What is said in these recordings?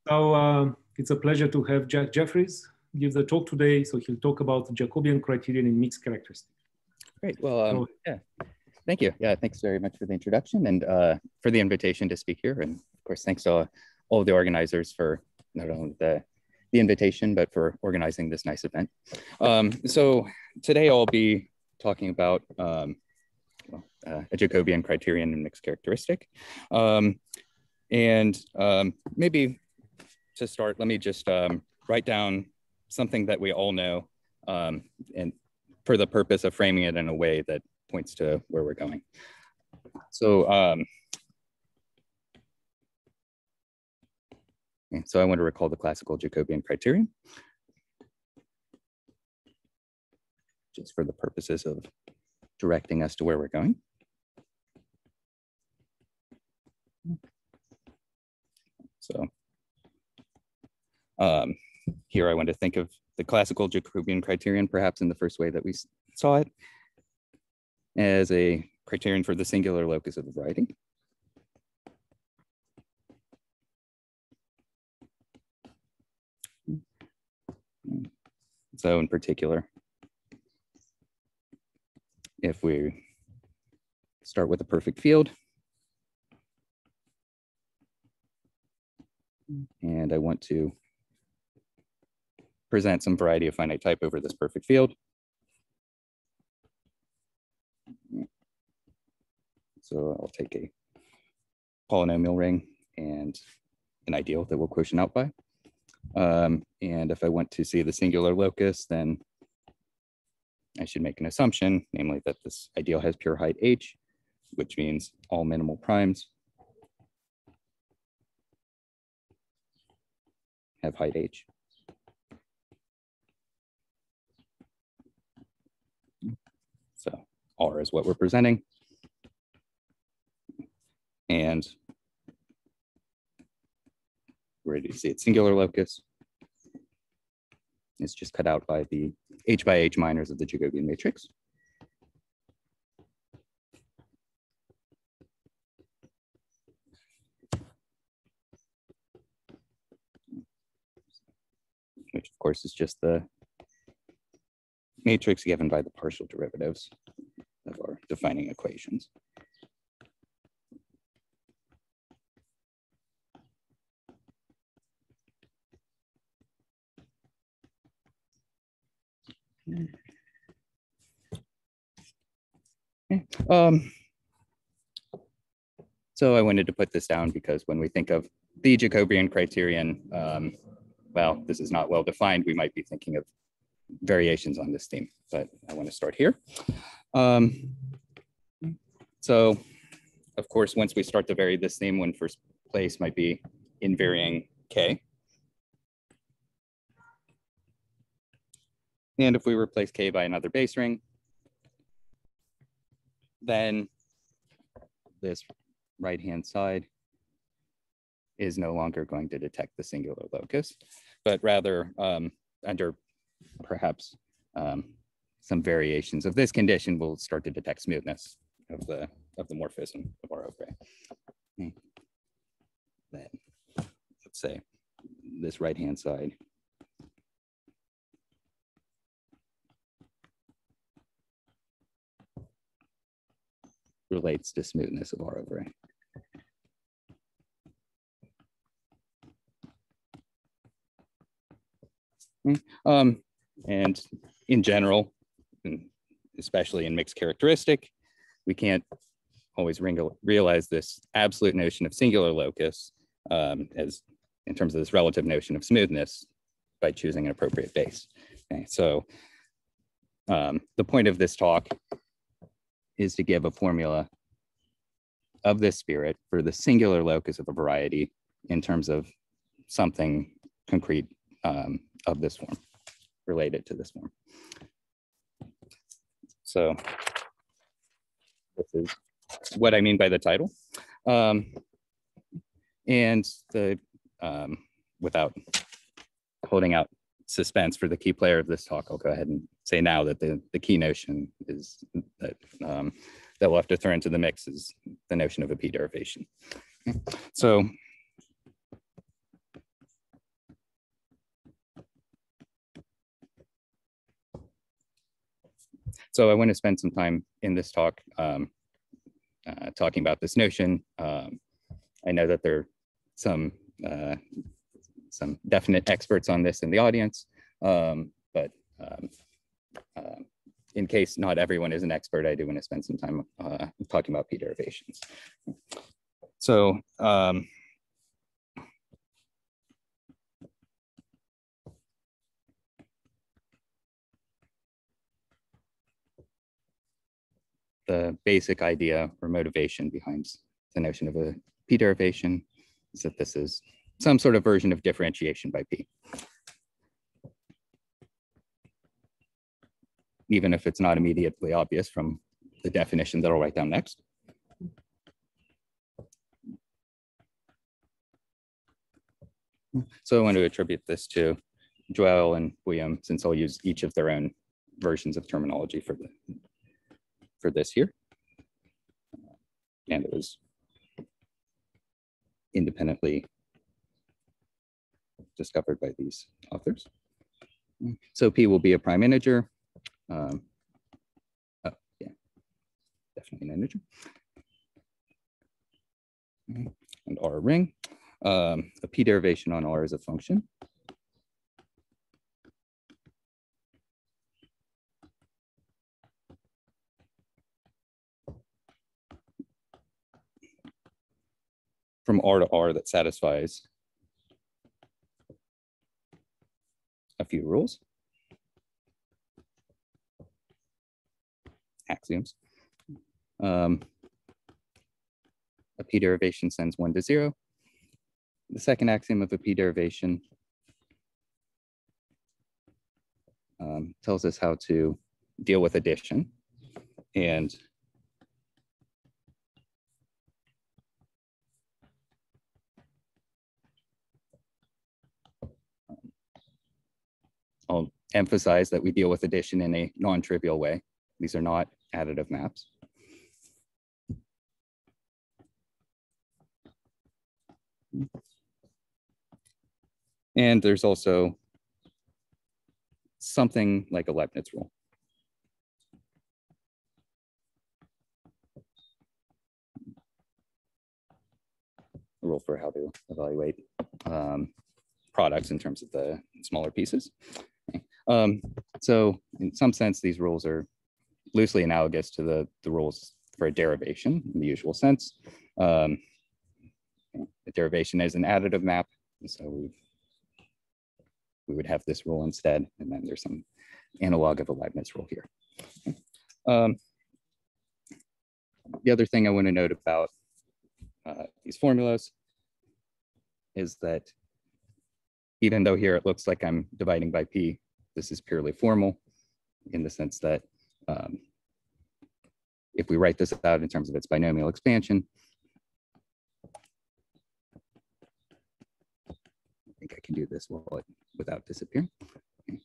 So it's a pleasure to have Jack Jeffries give the talk today. So he'll talk about the Jacobian criterion in mixed characteristics. Great. Well, yeah, thank you. Yeah, thanks very much for the introduction and for the invitation to speak here. And of course, thanks to all of the organizers for not only the invitation, but for organizing this nice event. So today I'll be talking about a Jacobian criterion in mixed characteristic. Maybe to start, let me just write down something that we all know and for the purpose of framing it in a way that points to where we're going. So, so I want to recall the classical Jacobian criterion, just for the purposes of directing us to where we're going. So here I want to think of the classical Jacobian criterion, perhaps in the first way that we saw it, as a criterion for the singular locus of the variety. So in particular, if we start with a perfect field, and I want to present some variety of finite type over this perfect field. So I'll take a polynomial ring and an ideal that we'll quotient out by. And if I want to see the singular locus, then I should make an assumption, namely that this ideal has pure height h, which means all minimal primes have height h. So R is what we're presenting. And we're ready to see its singular locus. It's just cut out by the h by h minors of the Jacobian matrix. Which of course is just the matrix given by the partial derivatives of our defining equations. Okay. So I wanted to put this down because when we think of the Jacobian criterion, well, this is not well defined. We might be thinking of variations on this theme, but I want to start here. So, of course, once we start to vary this theme, one first place might be in varying K. And if we replace K by another base ring, then this right-hand side is no longer going to detect the singular locus, but rather under perhaps some variations of this condition will start to detect smoothness of the morphism of our over A. Then let's say this right-hand side relates to smoothness of R over A. And in general, especially in mixed characteristic, we can't always realize this absolute notion of singular locus as in terms of this relative notion of smoothness by choosing an appropriate base. Okay, so the point of this talk is to give a formula of this spirit for the singular locus of a variety in terms of something concrete of this form, related to this form. So this is what I mean by the title. And without holding out suspense for the key player of this talk, I'll go ahead and say now that the key notion is that that we'll have to throw into the mix is the notion of a p-derivation. So So I want to spend some time in this talk talking about this notion. I know that there are some definite experts on this in the audience, but in case not everyone is an expert, I do want to spend some time talking about p-derivations. So the basic idea or motivation behind the notion of a p-derivation is that this is some sort of version of differentiation by p, even if it's not immediately obvious from the definition that I'll write down next. So I want to attribute this to Joyal and Buium, since I'll use each of their own versions of terminology for this here. And it was independently discovered by these authors. So P will be a prime integer. Oh, yeah, definitely an integer. And R a ring. A p derivation on R is a function. From R to R that satisfies a few rules, axioms. A p derivation sends 1 to 0. The second axiom of a p derivation tells us how to deal with addition, and I'll emphasize that we deal with addition in a non-trivial way. These are not additive maps. And there's also something like a Leibniz rule. A rule for how to evaluate products in terms of the smaller pieces. Okay. So in some sense, these rules are loosely analogous to the rules for a derivation in the usual sense. A derivation is an additive map, so we would have this rule instead, and then there's some analog of a Leibniz rule here. The other thing I want to note about these formulas is that even though here it looks like I'm dividing by p, this is purely formal in the sense that if we write this out in terms of its binomial expansion, I think I can do this without disappearing. Okay.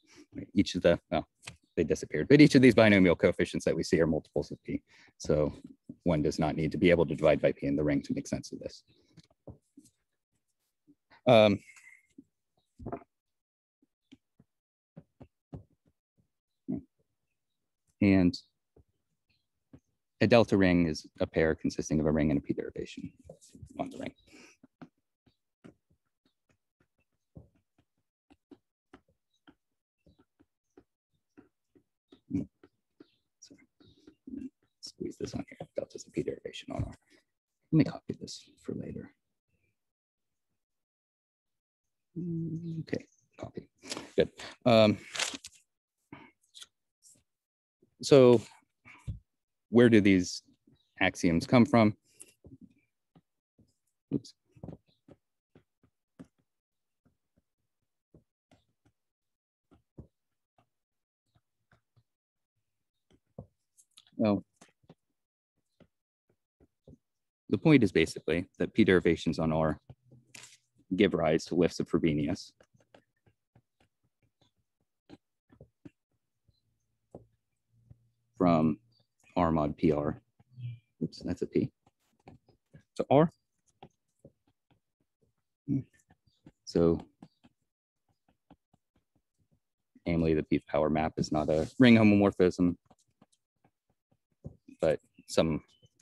Each of the, well, they disappeared, but each of these binomial coefficients that we see are multiples of p. So one does not need to be able to divide by p in the ring to make sense of this. And a delta ring is a pair consisting of a ring and a p derivation on the ring. So, squeeze this on here. Delta is a p derivation on R. Let me copy this for later. Okay, copy. Good. So where do these axioms come from? Oops. Well, the point is basically that p derivations on R give rise to lifts of Frobenius. From R mod PR. Oops, that's a P. So R. So namely, the p power map is not a ring homomorphism.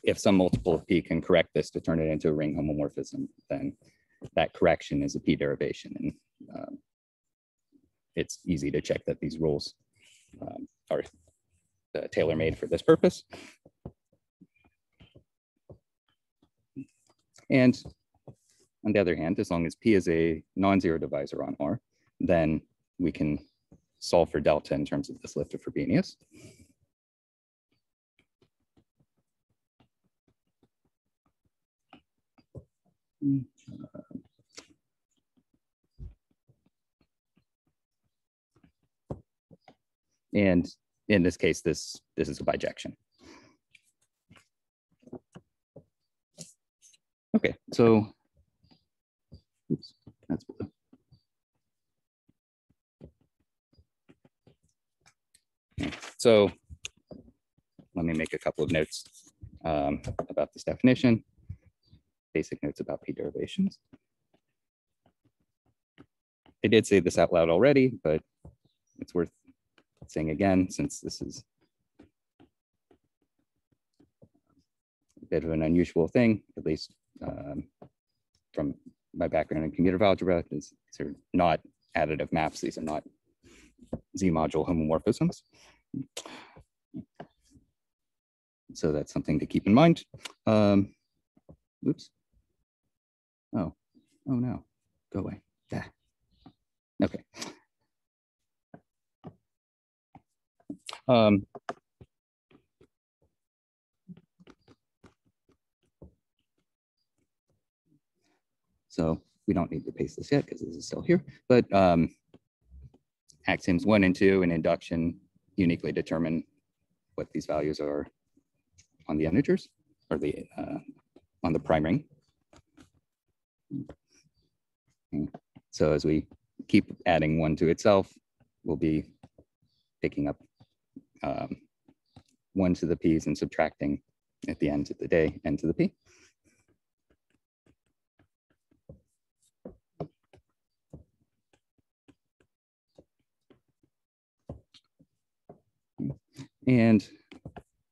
if some multiple of P can correct this to turn it into a ring homomorphism, then that correction is a P derivation. And it's easy to check that these rules are tailor-made for this purpose. And on the other hand, as long as P is a non-zero divisor on R, then we can solve for delta in terms of this lift of Frobenius. And in this case, this is a bijection. Okay, so oops, that's blue. So let me make a couple of notes about this definition, basic notes about P derivations. I did say this out loud already, but it's worth saying again, since this is a bit of an unusual thing, at least from my background in commutative algebra, is sort of not additive maps. These are not Z-module homomorphisms. So that's something to keep in mind. Oops. Oh no, go away. Ah. Okay. So we don't need to paste this yet because this is still here, but axioms 1 and 2 in induction uniquely determine what these values are on the integers or the on the prime ring. So as we keep adding 1 to itself, we'll be picking up 1 to the p's and subtracting at the end of the day n to the p. And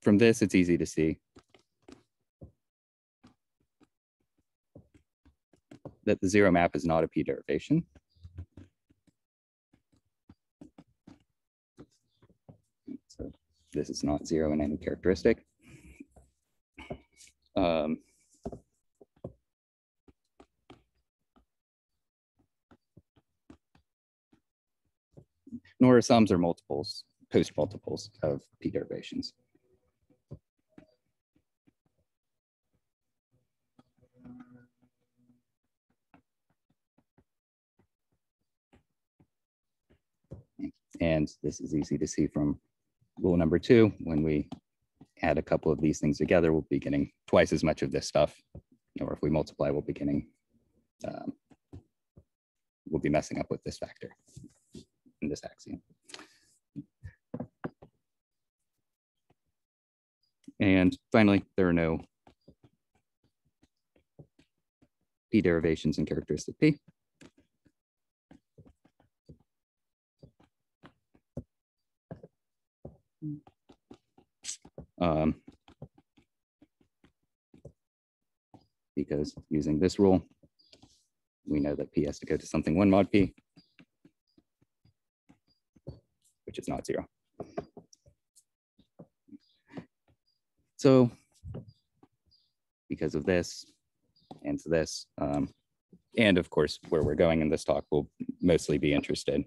from this, it's easy to see that the zero map is not a P derivation. So this is not zero in any characteristic. Nor are sums or multiples, post multiples of P derivations. And this is easy to see from rule number 2. When we add a couple of these things together, we'll be getting twice as much of this stuff. Or if we multiply, we'll be getting, we'll be messing up with this factor in this axiom. And finally, there are no P derivations in characteristic P. Because using this rule, we know that P has to go to something 1 mod P, which is not 0. So because of this and to this, and of course, where we're going in this talk, we'll mostly be interested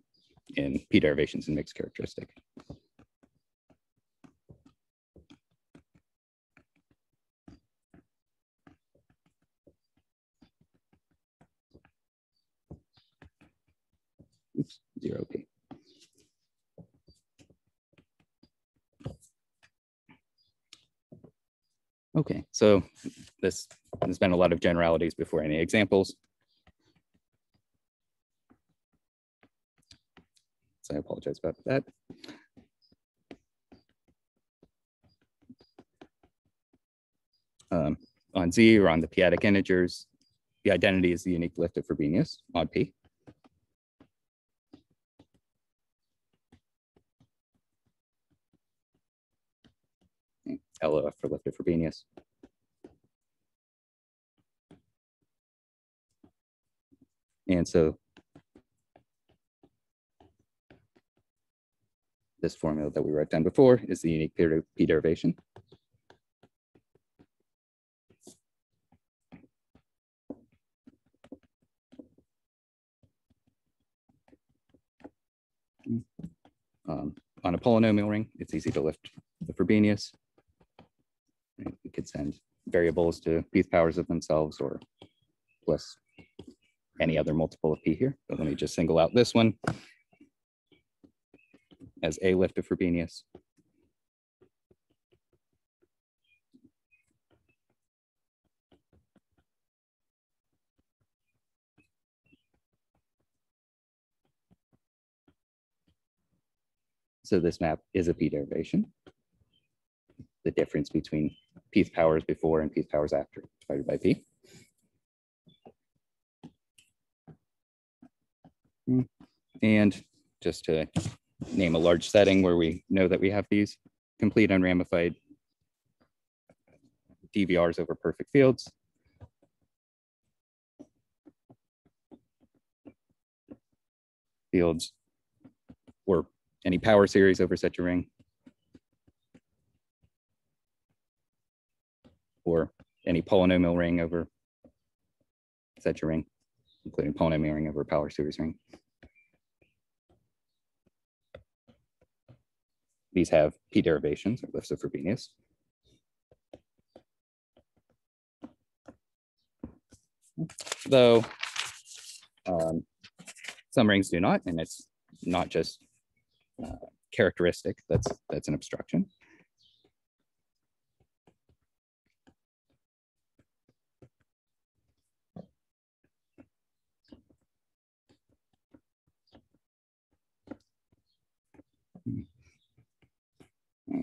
in P derivations and mixed characteristic. Oops, 0P. Okay, so there's been a lot of generalities before any examples. So I apologize about that. On Z or on the p-adic integers, the identity is the unique lift of Frobenius on P. LOF for lifted Frobenius. And so this formula that we wrote down before is the unique p-derivation. On a polynomial ring, it's easy to lift the Frobenius. We could send variables to p powers of themselves or plus any other multiple of p here. But let me just single out this one as a lift of Frobenius. So this map is a p-derivation. The difference between p powers before and p powers after divided by p. And just to name a large setting where we know that we have these complete unramified DVRs over perfect fields. Fields or any power series over such a ring, or any polynomial ring over such a ring, including polynomial ring over a power series ring. These have p-derivations, or lifts of Frobenius. Though some rings do not, and it's not just characteristic, that's an obstruction.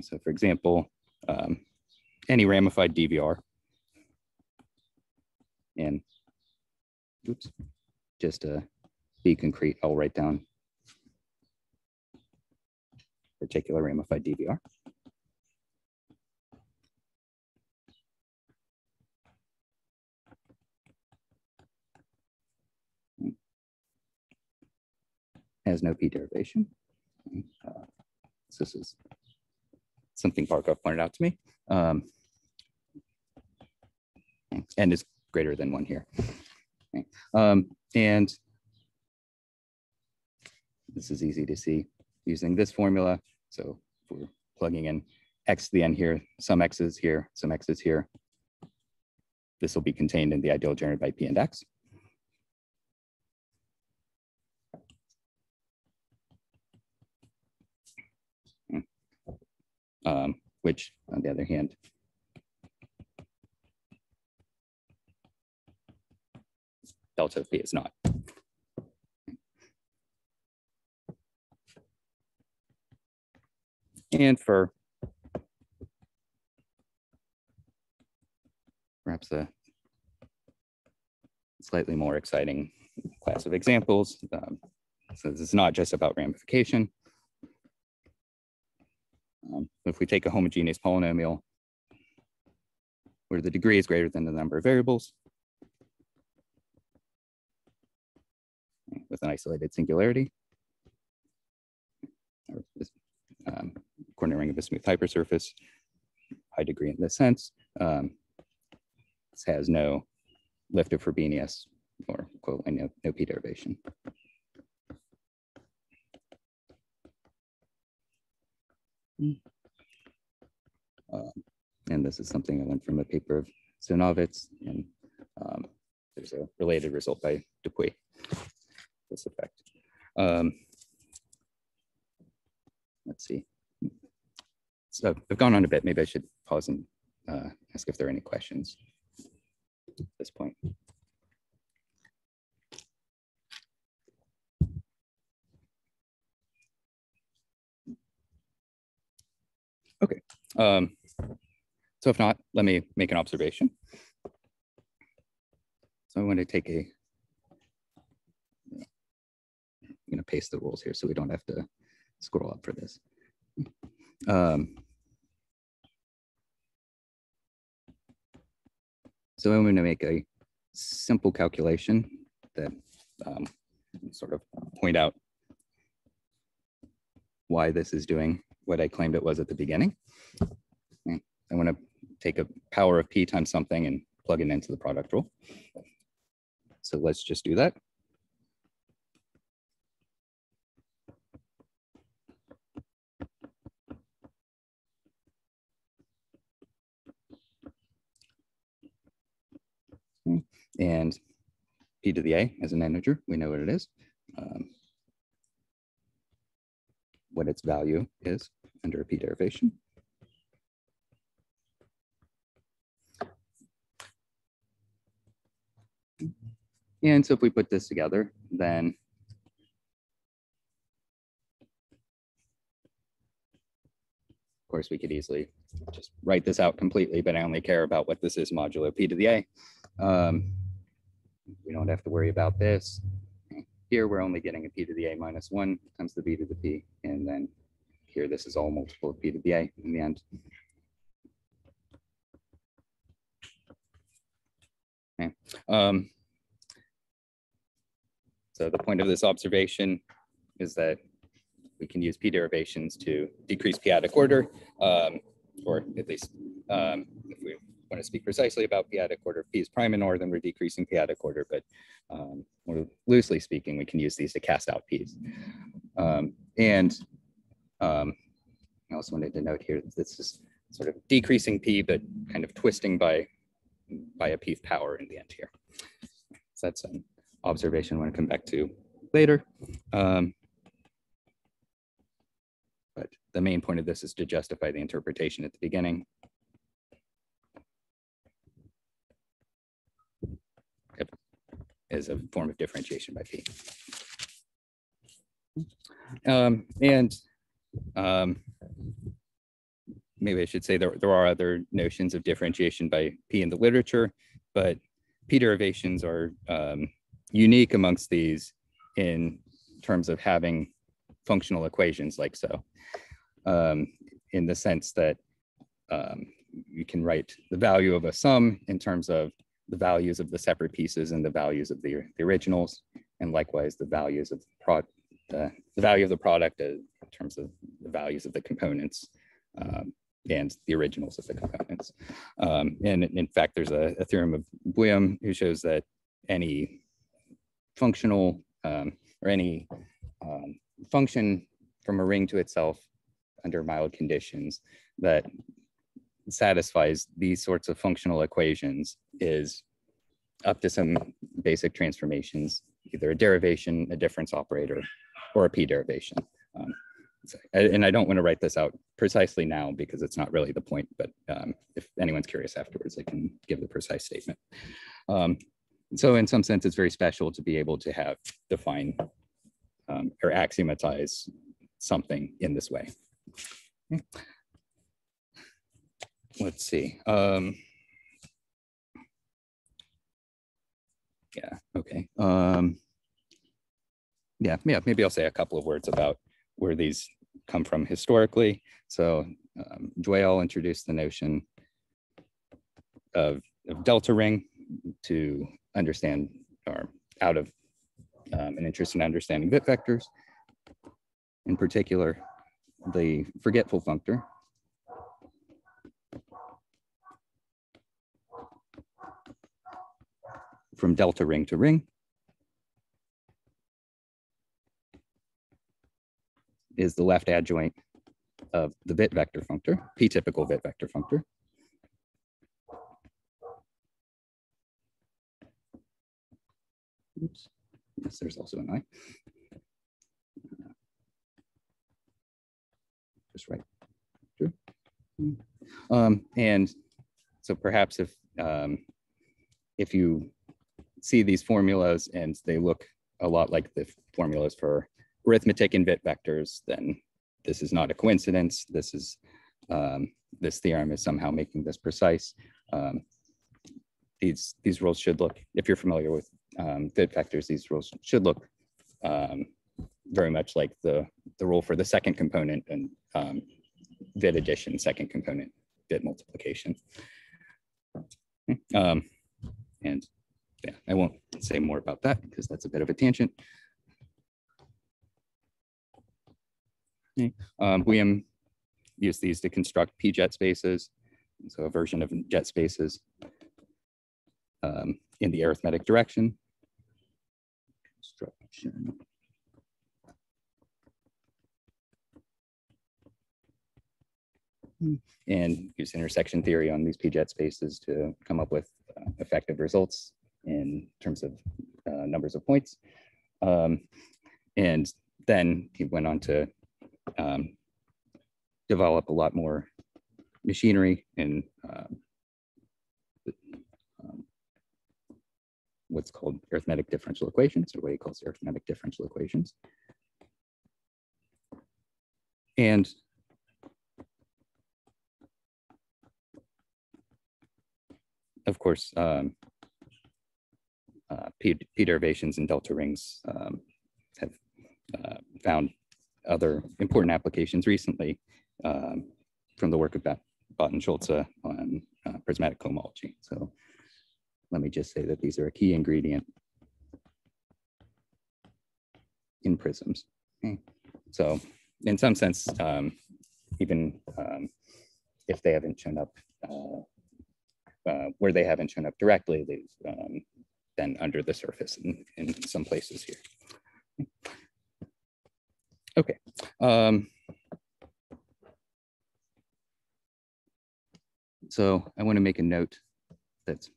So for example, any ramified DVR, and oops, just to be concrete, I'll write down particular ramified DVR. Has no p-derivation. So this is something Barkov pointed out to me. N is greater than 1 here. Okay. And this is easy to see using this formula. So if we're plugging in x to the n here, some x's here, some x's here, this will be contained in the ideal generated by p and x. Which, on the other hand, delta of p is not. And for perhaps a slightly more exciting class of examples, so this is not just about ramification. If we take a homogeneous polynomial where the degree is greater than the number of variables with an isolated singularity, or coordinate ring of a smooth hypersurface, high degree in this sense, this has no lift of Frobenius or equivalent, no p-derivation. And this is something I learned from a paper of Stonovitz, and there's a related result by Dupuy, this effect. Let's see. So I've gone on a bit. Maybe I should pause and ask if there are any questions at this point. Okay. So if not, let me make an observation. So I want to take I'm going to paste the rules here so we don't have to scroll up for this. So I'm going to make a simple calculation that sort of point out why this is doing what I claimed it was at the beginning. Okay. I want to take a power of p times something and plug it into the product rule. So let's just do that. Okay. And p to the a as an integer, we know what it is. What its value is under a p-derivation. And so if we put this together, then of course we could easily just write this out completely, but I only care about what this is modulo p to the a. We don't have to worry about this. Here we're only getting a p to the a minus 1 times the b to the p, and then here this is all multiple of p to the a in the end. Okay. So the point of this observation is that we can use p-derivations to decrease p-adic order, or at least if we want to speak precisely about p-adic order, if p is prime in order, then we're decreasing p-adic order, but more loosely speaking, we can use these to cast out p's. I also wanted to note here that this is sort of decreasing p, but kind of twisting by a p-th power in the end here. So that's an observation I want to come back to later. But the main point of this is to justify the interpretation at the beginning. As a form of differentiation by p. Maybe I should say there are other notions of differentiation by p in the literature, but p derivations are unique amongst these in terms of having functional equations like so, in the sense that you can write the value of a sum in terms of the values of the separate pieces and the values of the originals, and likewise the values of the value of the product in terms of the values of the components and the originals of the components. And in fact, there's a theorem of Buium who shows that any functional or any function from a ring to itself under mild conditions that satisfies these sorts of functional equations is up to some basic transformations, either a derivation, a difference operator, or a p-derivation. And I don't want to write this out precisely now because it's not really the point, but if anyone's curious afterwards, I can give the precise statement. So in some sense, it's very special to be able to have define or axiomatize something in this way. Okay. Let's see. Yeah, okay. Yeah, maybe I'll say a couple of words about where these come from historically. So Joyal introduced the notion of delta ring to understand, or out of an interest in understanding bit vectors, in particular, the forgetful functor. From delta ring to ring is the left adjoint of the bit vector functor, p-typical bit vector functor. Oops. Yes, there's also an I. Just right. True. And so perhaps if you see these formulas and they look a lot like the formulas for arithmetic and bit vectors, then this is not a coincidence. This is this theorem is somehow making this precise. These rules should look, if you're familiar with bit vectors, these rules should look very much like the rule for the second component and bit addition, second component bit multiplication. And yeah, I won't say more about that because that's a bit of a tangent. Okay. Buium used these to construct p-jet spaces, so a version of jet spaces in the arithmetic direction. Construction. And use intersection theory on these p-jet spaces to come up with effective results in terms of numbers of points. And then he went on to develop a lot more machinery in what's called arithmetic differential equations, or what he calls arithmetic differential equations. And of course, p-derivations and delta rings have found other important applications recently from the work of Bott and Schulze on prismatic cohomology. So let me just say that these are a key ingredient in prisms. Okay. So in some sense, even if they haven't shown up, where they haven't shown up directly, they've been under the surface in some places here. Okay. So I want to make a note that's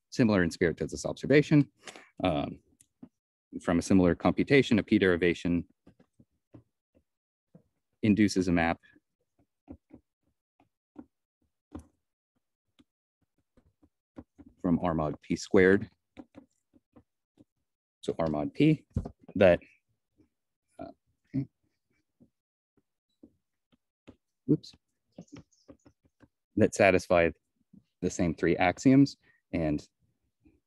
similar in spirit to this observation. From a similar computation, a p-derivation induces a map from R mod p squared to R mod p that that satisfy the same three axioms. And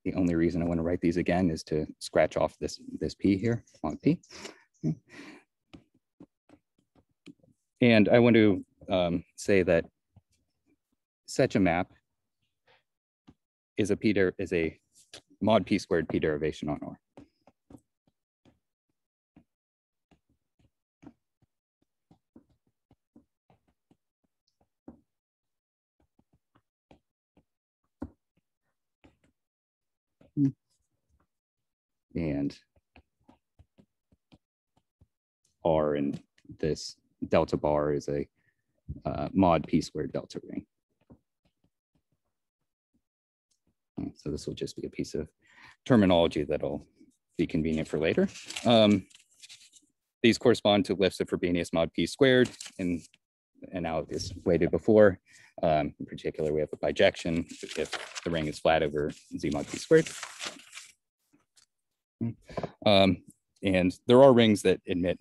the only reason I want to write these again is to scratch off this p here on p. Okay. And I want to say that such a map is a mod p squared p derivation on R. And R in this delta bar is a mod p squared delta ring. So this will just be a piece of terminology that'll be convenient for later. These correspond to lifts of Frobenius mod p squared in analogous way to before. In particular, we have a bijection if the ring is flat over z mod p squared. And there are rings that admit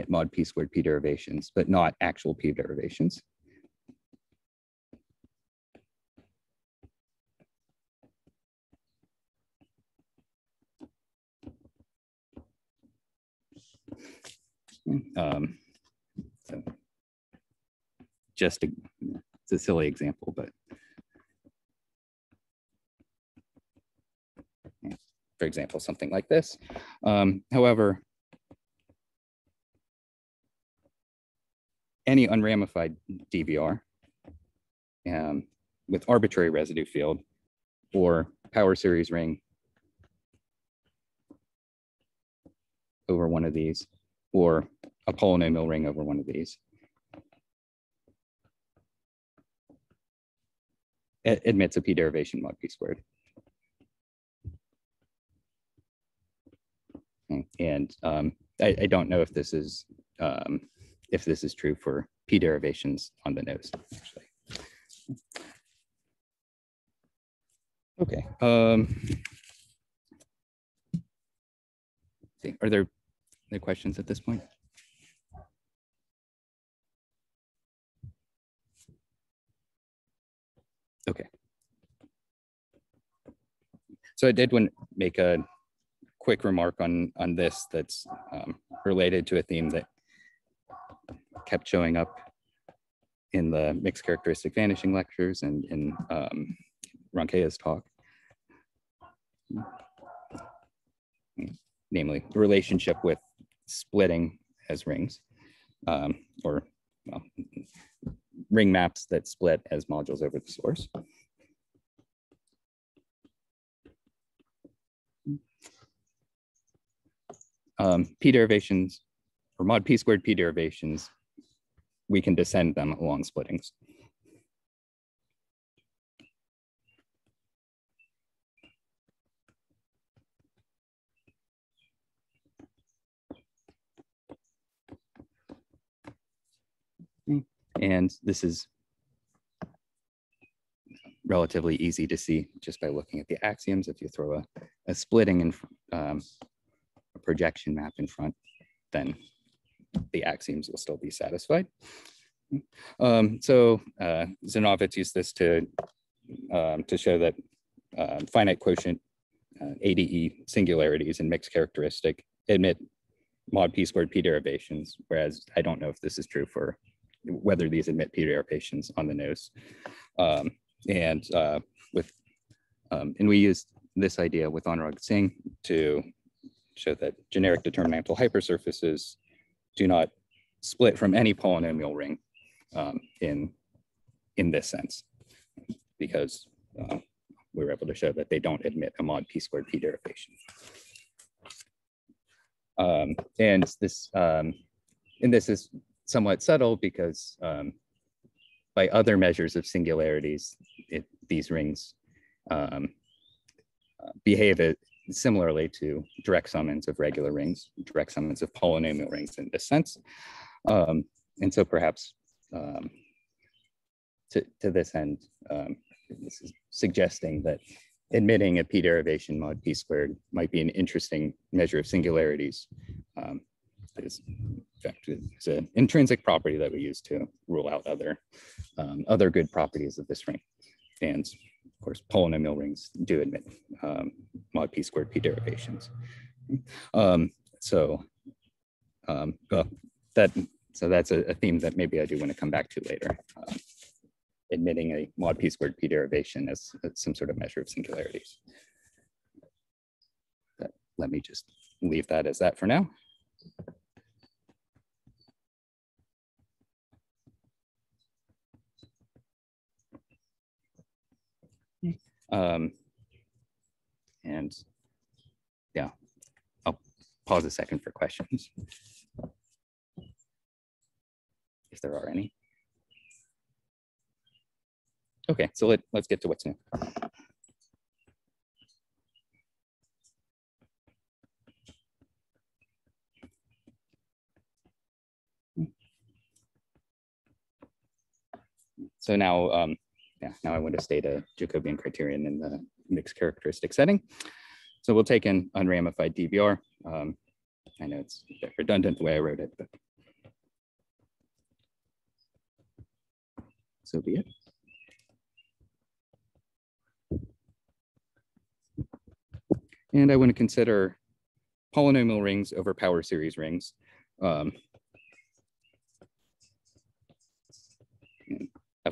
mod p squared p derivations, but not actual p derivations. So just it's a silly example, but for example, something like this. However, any unramified DVR with arbitrary residue field or power series ring over one of these, or a polynomial ring over one of these, it admits a p derivation mod p squared. And I don't know if this is true for p derivations on the nose, actually. Okay. Are there any questions at this point? Okay. So I did want to make a quick remark on this that's related to a theme that kept showing up in the mixed characteristic vanishing lectures and in Ronkea's talk. Namely, the relationship with splitting as rings, or well, ring maps that split as modules over the source. P derivations, or mod p squared p derivations, we can descend them along splittings. And this is relatively easy to see just by looking at the axioms. If you throw a splitting in a projection map in front, then the axioms will still be satisfied. So Zinovitz used this to show that finite quotient ADE singularities and mixed characteristic admit mod p squared p derivations, whereas I don't know if this is true for whether these admit p derivations on the nose. And we used this idea with Anurag Singh to show that generic determinantal hypersurfaces do not split from any polynomial ring in this sense, because we were able to show that they don't admit a mod p squared p derivation. And this is somewhat subtle because by other measures of singularities, these rings behave similarly to direct summons of regular rings, direct summons of polynomial rings in this sense. And so perhaps to this end, this is suggesting that admitting a p derivation mod p squared might be an interesting measure of singularities. In fact, it's an intrinsic property that we use to rule out other good properties of this ring. And of course, polynomial rings do admit mod p squared p derivations. So that's a theme that maybe I do want to come back to later. Admitting a mod p squared p derivation as some sort of measure of singularities. But let me just leave that as that for now. And yeah, I'll pause a second for questions, if there are any. Okay, so let's get to what's new. So now, now I want to state a Jacobian criterion in the mixed characteristic setting. So we'll take an unramified DVR. I know it's a bit redundant the way I wrote it, but so be it. And I want to consider polynomial rings over power series rings. Of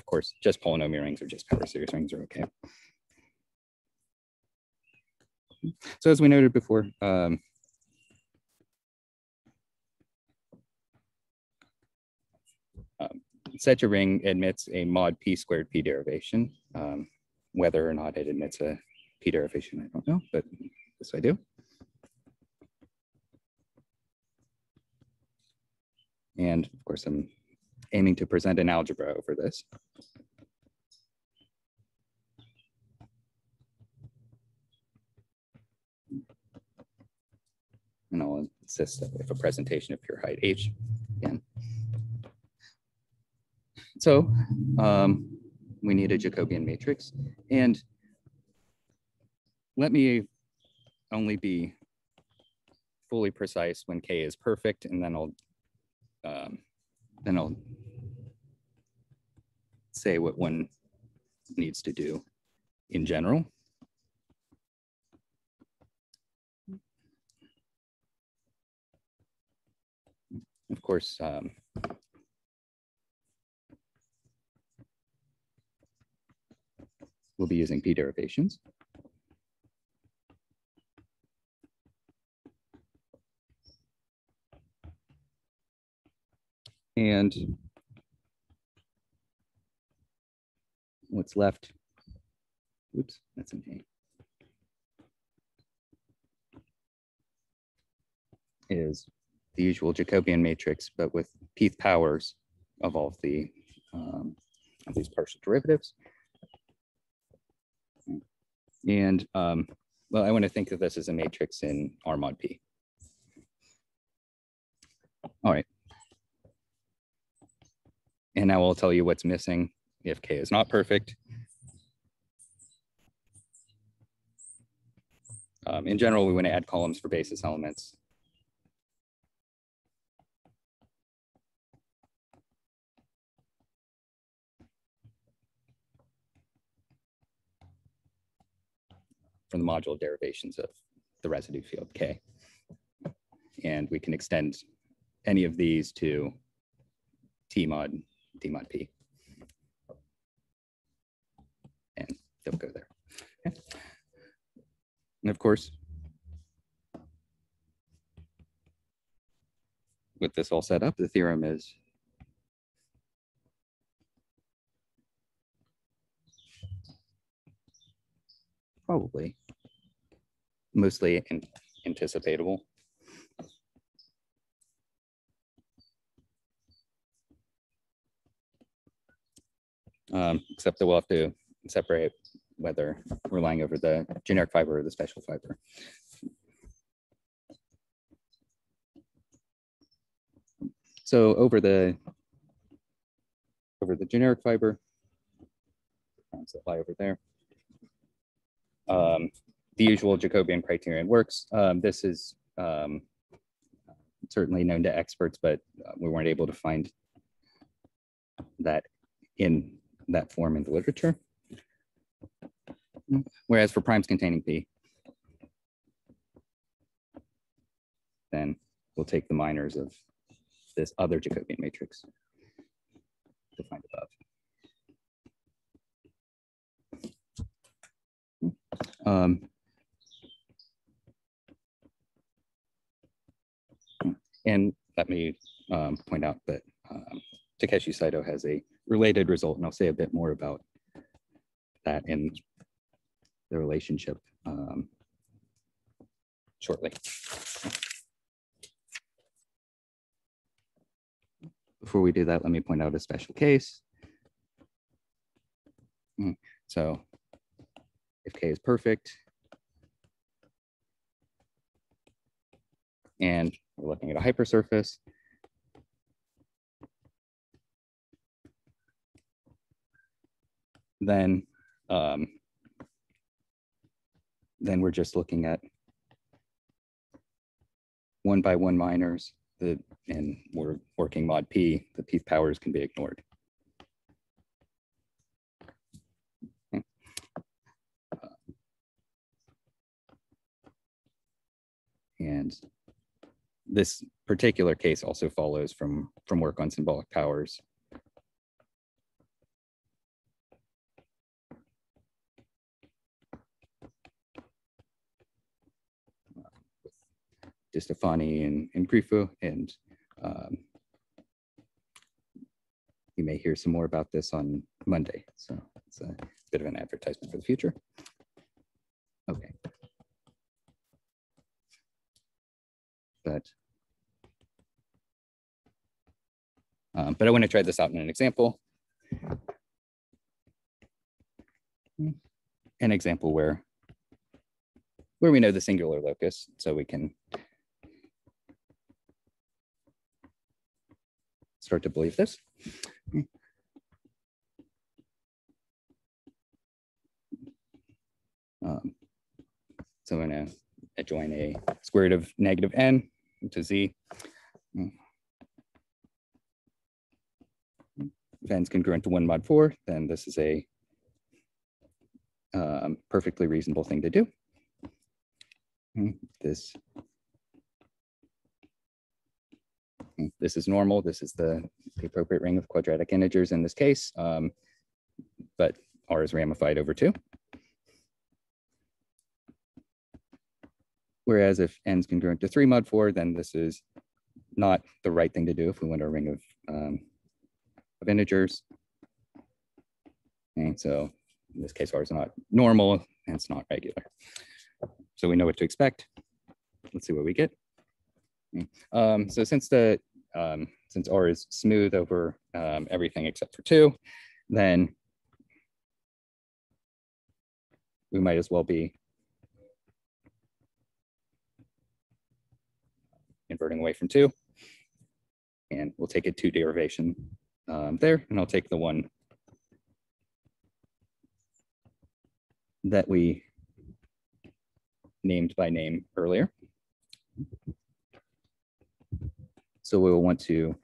course, just polynomial rings or just power series rings are okay. So as we noted before, such a ring admits a mod p squared p derivation. Whether or not it admits a p derivation, I don't know, but this I do. And of course, I'm aiming to present an algebra over this. And I'll insist that we have a presentation of pure height h again. So we need a Jacobian matrix. And let me only be fully precise when K is perfect, and then I'll say what one needs to do in general. Of course, we'll be using p-derivations. And what's left, oops, that's an A, is the usual Jacobian matrix, but with p-th powers of all of these partial derivatives. And well, I want to think of this as a matrix in R mod P. All right. And now I'll tell you what's missing if K is not perfect. In general, we want to add columns for basis elements. From the modular derivations of the residue field K. And we can extend any of these to T mod P. And they'll go there. Okay. And of course, with this all set up, the theorem is probably mostly anticipatable. Except that we'll have to separate whether we're relying over the generic fiber or the special fiber. So over the generic fiber, that lie over there. The usual Jacobian criterion works. This is certainly known to experts, but we weren't able to find that in that form in the literature. Whereas for primes containing P, then we'll take the minors of this other Jacobian matrix defined above. And let me point out that Takeshi Saito has a related result, and I'll say a bit more about that in the relationship shortly. Before we do that, let me point out a special case. So if K is perfect, and we're looking at a hypersurface, then we're just looking at 1 by 1 minors, and we're working mod P, the p powers can be ignored. Okay. And this particular case also follows from work on symbolic powers. Stefani and Grifo, and you may hear some more about this on Monday. So it's a bit of an advertisement for the future. Okay. But I want to try this out in an example. An example where we know the singular locus, so we can start to believe this. So I'm going to adjoin a square root of negative n to z. If n is congruent to 1 mod 4, then this is a perfectly reasonable thing to do. This This is normal. This is the appropriate ring of quadratic integers in this case, but R is ramified over 2. Whereas if n is congruent to 3 mod 4, then this is not the right thing to do if we want a ring of integers. And so in this case, R is not normal and it's not regular. So we know what to expect. Let's see what we get. So since R is smooth over everything except for 2, then we might as well be inverting away from 2. And we'll take a 2 derivation there, and I'll take the one that we named by name earlier. So we will want to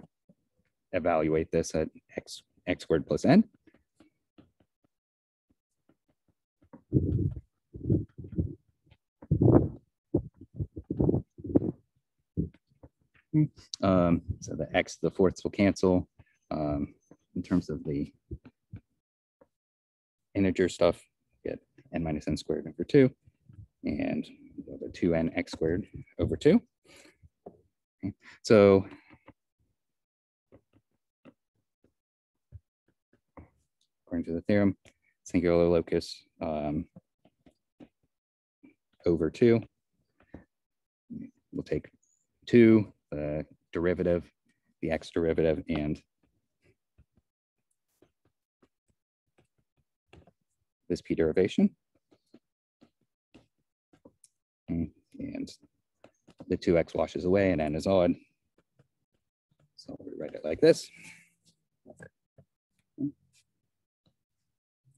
evaluate this at x squared plus n. So the x to the fourths will cancel. In terms of the integer stuff, get n minus n squared over 2, and the 2n x squared over 2. Okay. So according to the theorem, singular locus over 2. We'll take 2, the derivative, the x derivative, and this p derivation. And the 2x washes away and n is odd. So we write it like this.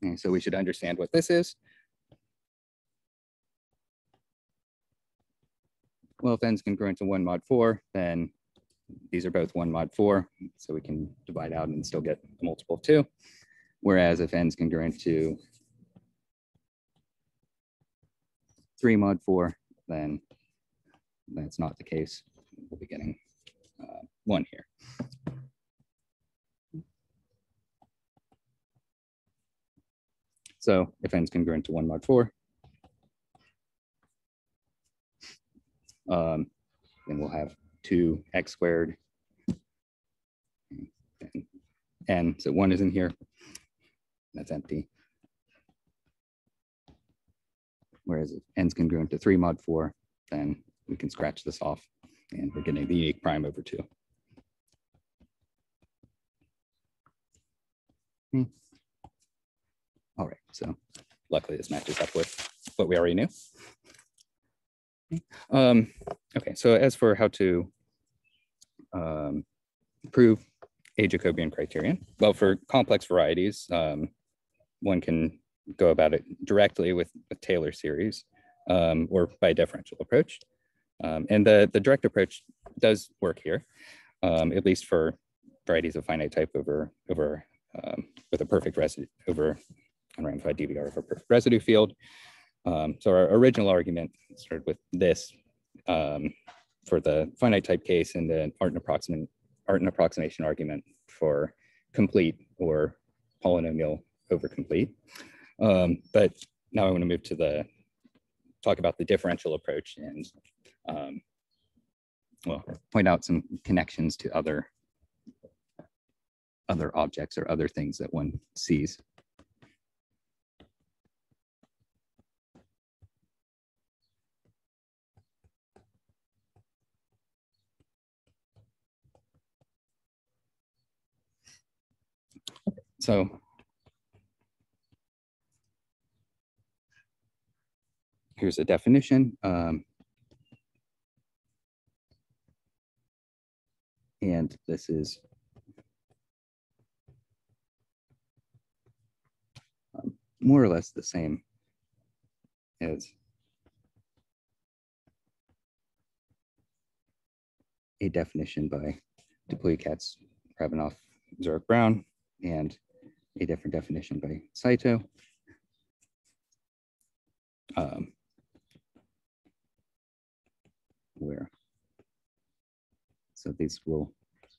And so we should understand what this is. Well, if n is congruent to 1 mod 4, then these are both 1 mod 4. So we can divide out and still get a multiple of 2. Whereas if n is congruent to 3 mod 4, then that's not the case. We'll be getting 1 here. So if n is congruent to 1 mod 4, then we'll have 2x squared, and n, so 1 is in here, that's empty. Whereas if n is congruent to 3 mod 4, then we can scratch this off, and we're getting the unique prime over 2. All right, so luckily this matches up with what we already knew. Okay, so as for how to prove a Jacobian criterion, well, for complex varieties, one can go about it directly with Taylor series or by a differential approach. And the direct approach does work here, at least for varieties of finite type over with a perfect residue over unramified DVR of a perfect residue field. So our original argument started with this for the finite type case, and the Artin approximation argument for complete or polynomial over complete. But now I want to move to talk about the differential approach and well, point out some connections to other objects or other things that one sees. So here's a definition. And this is more or less the same as a definition by Dupuy, Katz, Rabinoff, Zurich, Brown, and a different definition by Saito. So these will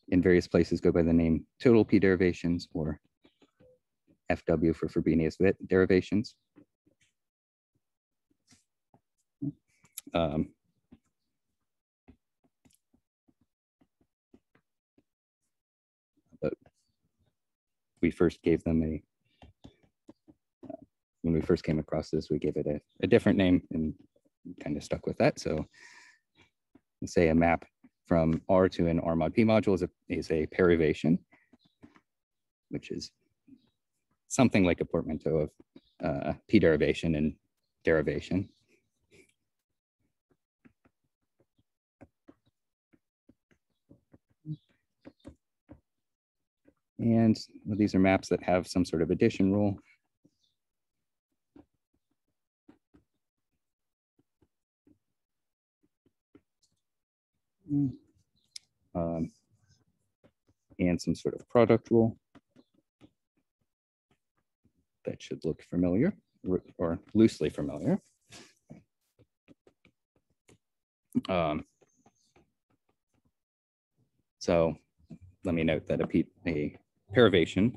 in various places go by the name total p derivations or FW for Frobenius derivations. But we first gave them when we first came across this, we gave it a different name and kind of stuck with that. So let's say a map from R to an R mod P module is a derivation, which is something like a portmanteau of P derivation and derivation. And well, these are maps that have some sort of addition rule. And some sort of product rule that should look familiar or loosely familiar. So let me note that a derivation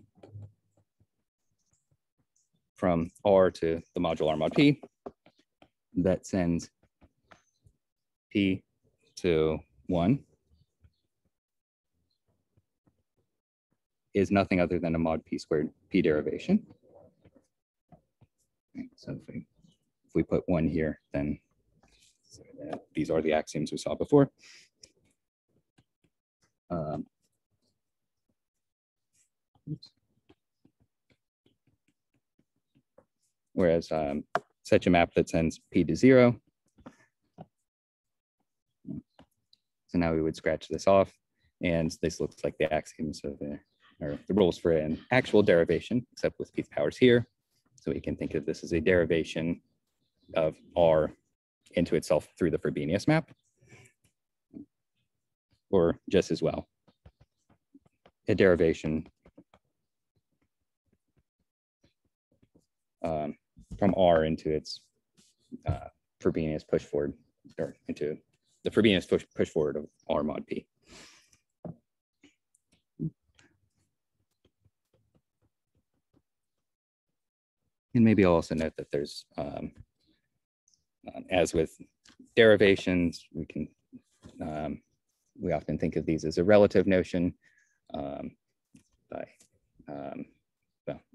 from R to the module R mod P that sends P to 1 is nothing other than a mod P squared P derivation. So if we put 1 here, then these are the axioms we saw before. Whereas such a map that sends P to 0. So now we would scratch this off, and this looks like the axioms of or the rules for an actual derivation, except with P's powers here. So we can think of this as a derivation of R into itself through the Frobenius map, or just as well, a derivation from R into its Frobenius push forward, or into the Frobenius push forward of R mod P. And maybe I'll also note that there's, as with derivations, we often think of these as a relative notion. Well,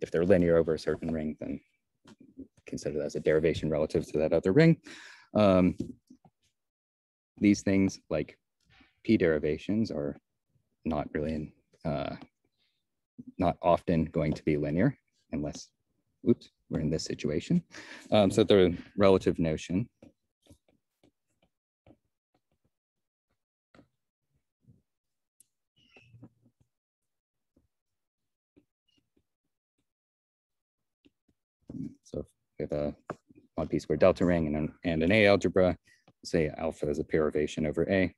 if they're linear over a certain ring, then consider that as a derivation relative to that other ring. These things like P derivations are not really, not often going to be linear unless, oops, we're in this situation. So the relative notion so if we have a mod P squared delta ring and an A algebra, say alpha is a derivation over A.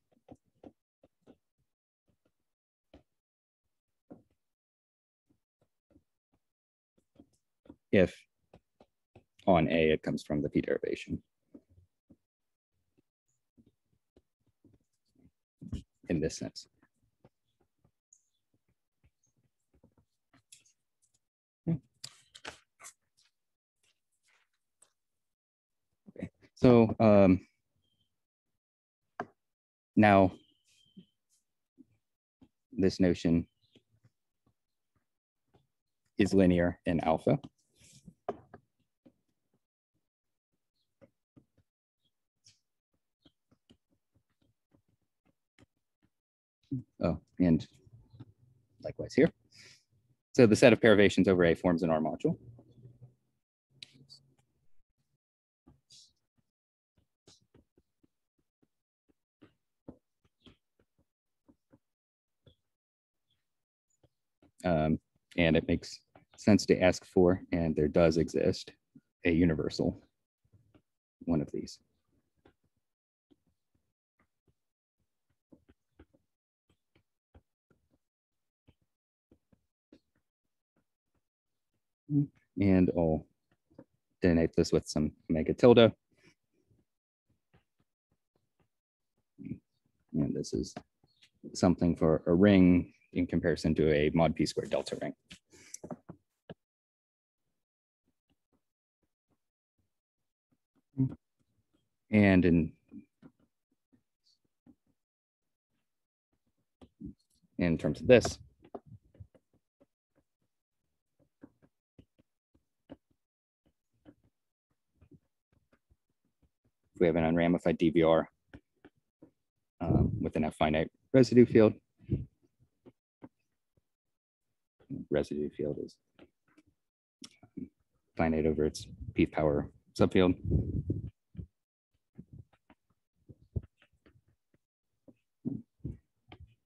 If on A, it comes from the P derivation. In this sense. Okay. So now this notion is linear in alpha. Oh, and likewise here. So the set of derivations over A forms an R module. And it makes sense to ask for, and there does exist, a universal one of these. And I'll denote this with some omega tilde. And this is something for a ring in comparison to a mod p squared delta ring. And in terms of this, if we have an unramified DVR with an F-finite residue field, residue field is finite over its p power subfield.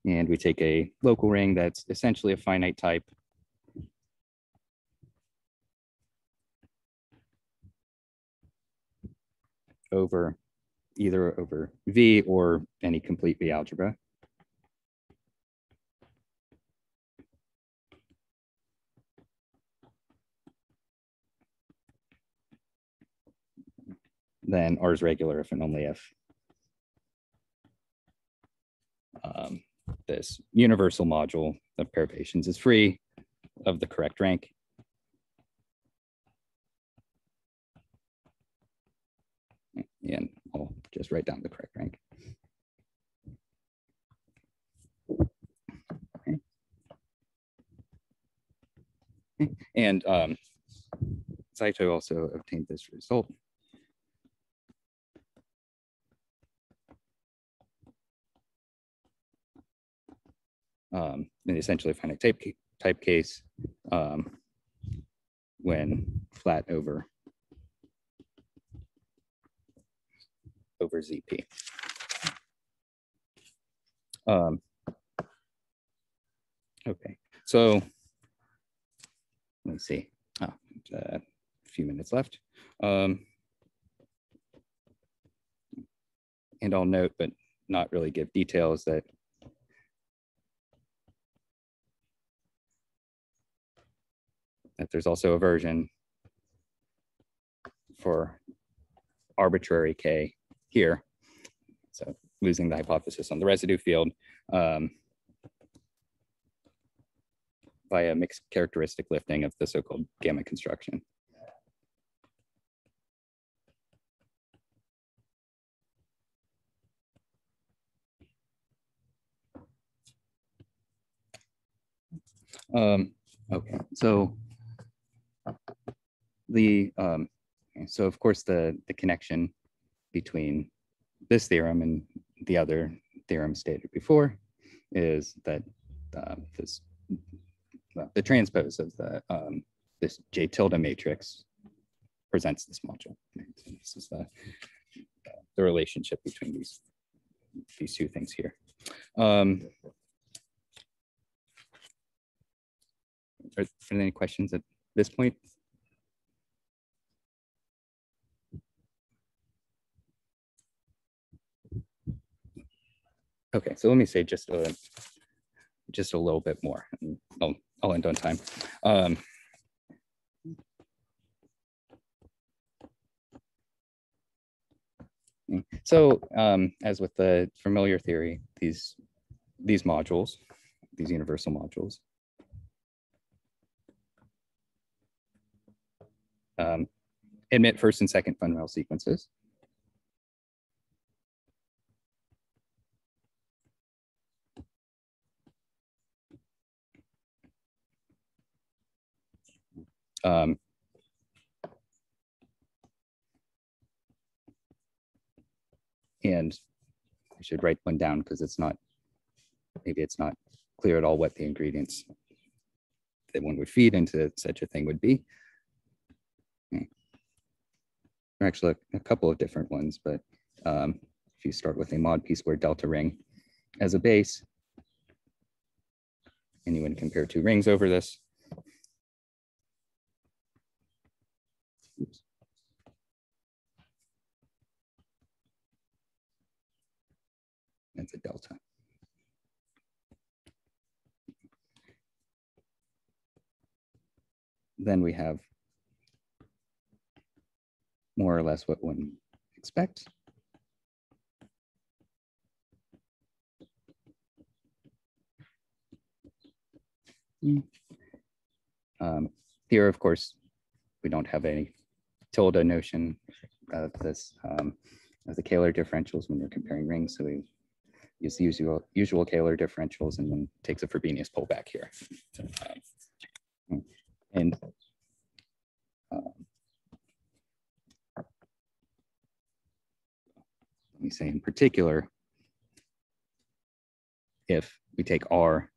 And we take a local ring that's essentially a finite type over either over V or any complete V algebra. Then R is regular if and only if this universal module of derivations is free of the correct rank. And I'll just write down the correct rank. Okay. And Saito also obtained this result. In essentially finite type case when flat over ZP. Okay, so let me see. A few minutes left. And I'll note, but not really give details, that there's also a version for arbitrary K here. So losing the hypothesis on the residue field by a mixed characteristic lifting of the so-called gamma construction. Okay, so so of course the connection between this theorem and the other theorem stated before is that the transpose of this J tilde matrix presents this module. So this is the relationship between these two things here. Are there any questions at this point? Okay, so let me say just a little bit more, and I'll end on time. So as with the familiar theory, these modules, these universal modules, admit first and second fundamental sequences. And I should write one down because maybe it's not clear at all what the ingredients that one would feed into such a thing would be. Okay. There are actually a couple of different ones, but if you start with a mod p squared delta ring as a base, and you would compare two rings over this. Oops. That's a delta. Then we have more or less what one expects. Here, of course, we don't have any tilde notion of this, of the Kähler differentials when we're comparing rings. So we use the usual Kähler differentials and then takes a Frobenius pullback here. And let me say in particular, if we take R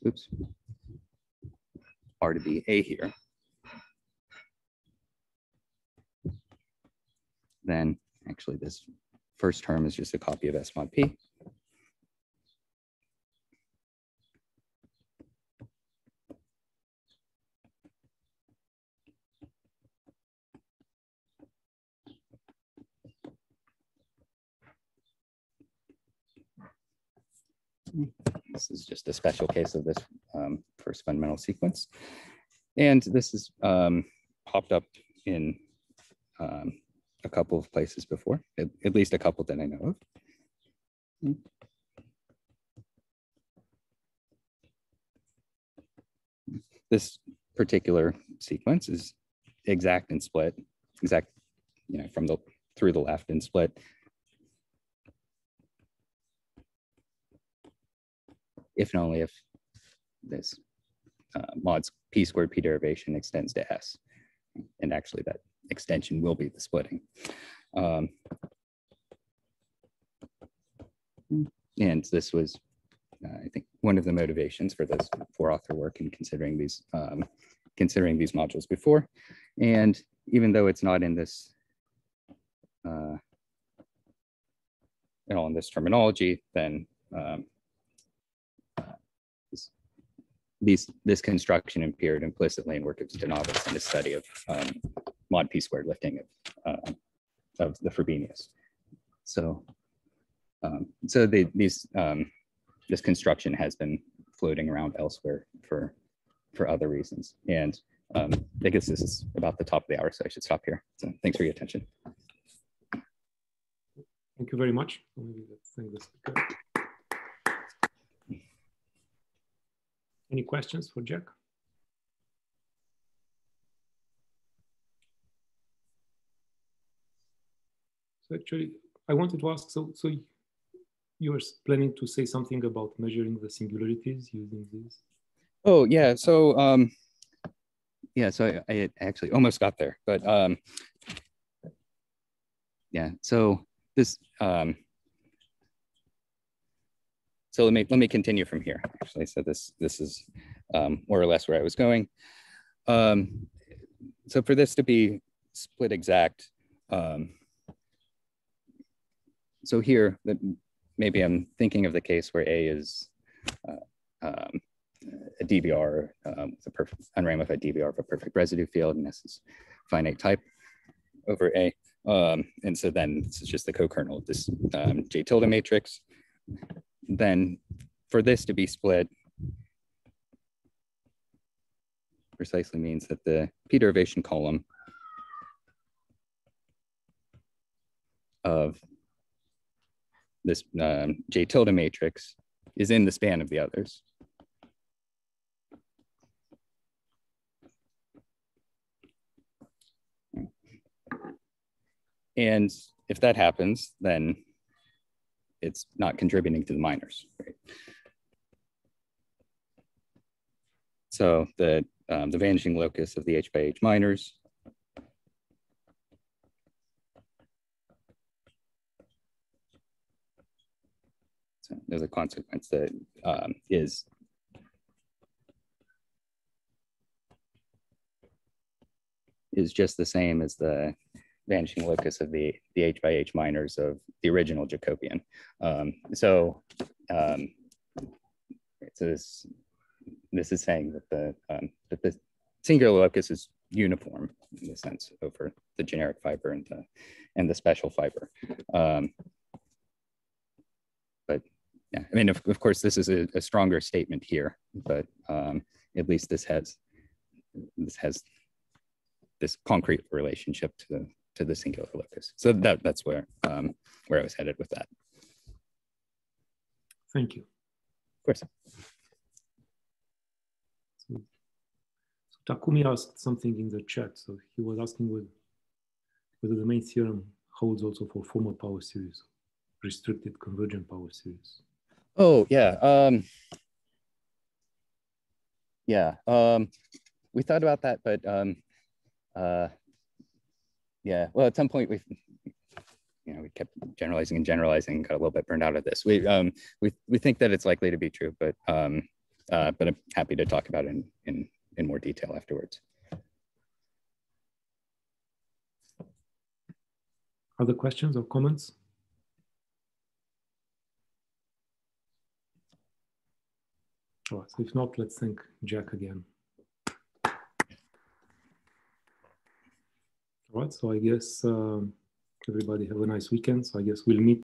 to be A here, then actually this first term is just a copy of S mod P. This is just a special case of this first fundamental sequence. And this is popped up in a couple of places before, at least a couple that I know of. This particular sequence is exact and split, exact, from through the left and split. If and only if this mod p squared p derivation extends to S. And actually that extension will be the splitting. And this was, I think, one of the motivations for this author work in considering these modules before. And even though it's not in this, in this terminology, then this construction appeared implicitly in work of Stanovis in the study of mod p squared lifting of the Frobenius. So, this construction has been floating around elsewhere for other reasons. And I guess this is about the top of the hour, so I should stop here. So thanks for your attention. Thank you very much. Thank the speaker. Any questions for Jack? So actually, I wanted to ask, so you were planning to say something about measuring the singularities using this? Oh, yeah. So, so I actually almost got there, but yeah, so this, so let me continue from here, actually. So this is more or less where I was going. So for this to be split exact, so here, maybe I'm thinking of the case where A is a DBR, with a perfect unramified DBR of a perfect residue field, and this is finite type over A. And so then this is just the co-kernel of this J tilde matrix. Then for this to be split precisely means that the p-derivation column of this J tilde matrix is in the span of the others. And if that happens, then it's not contributing to the minors, right? So the vanishing locus of the H by H minors so there's a consequence that is just the same as the vanishing locus of the H by H minors of the original Jacobian. So this is saying that the singular locus is uniform in the sense over the generic fiber and the special fiber. But yeah, I mean, of course, this is a stronger statement here, but at least this has this concrete relationship to the singular locus. So that's where I was headed with that. Thank you. Of course. So Takumi asked something in the chat. So he was asking whether the main theorem holds also for formal power series, restricted convergent power series. Oh, yeah. We thought about that, but yeah, well, at some point we kept generalizing and generalizing, got a little bit burned out of this. We think that it's likely to be true, but I'm happy to talk about it in more detail afterwards. Other questions or comments? All right, so if not, let's thank Jack again. All right, so I guess everybody have a nice weekend. So I guess we'll meet